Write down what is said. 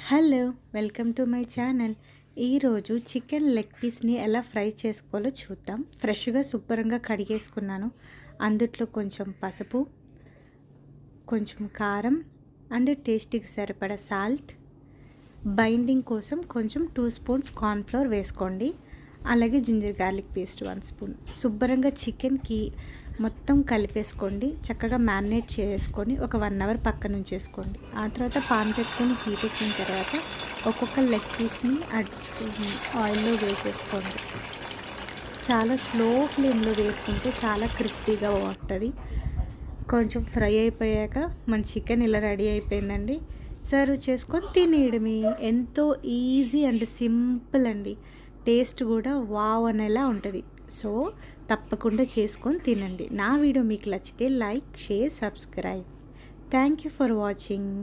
Hello, welcome to my channel. ఈరోజు chicken leg పీస్ని ఎలా ఫ్రై చేసుకోవాలో చూద్దాం. ఫ్రెష్గా శుభ్రంగా కడిగేసుకున్నాను. అందుట్లో కొంచెం పసుపు, కొంచెం కారం అండ్ టేస్ట్కి సరిపడా సాల్ట్, బైండింగ్ కోసం కొంచెం 2 స్పూన్స్ కార్న్ఫ్లోర్ వేసుకోండి. అలాగే జింజర్ గార్లిక్ పేస్ట్ 1 స్పూన్. శుభ్రంగా చికెన్కి మొత్తం కలిపేసుకోండి. చక్కగా మ్యారినేట్ చేసుకొని ఒక 1 అవర్ పక్కన ఉంచేసుకోండి. ఆ తర్వాత పాన్ పెట్టుకొని హీట్ ఎక్కిన తర్వాత ఒక్కొక్క లెగ్ పీస్ని ఆయిల్లో వేసేసుకోండి. చాలా స్లో ఫ్లేమ్లో వేసుకుంటే చాలా క్రిస్పీగా ఉంటుంది. కొంచెం ఫ్రై అయిపోయాక మన చికెన్ ఇలా రెడీ అయిపోయిందండి. సర్వ్ చేసుకొని తినేయడమే. ఎంతో ఈజీ అండ్ సింపుల్ అండి. టేస్ట్ కూడా వావ్ అనేలా ఉంటుంది. సో తప్పకుండా చేసుకొని తినండి. నా వీడియో మీకు నచ్చితే like, share, subscribe. Thank you for watching.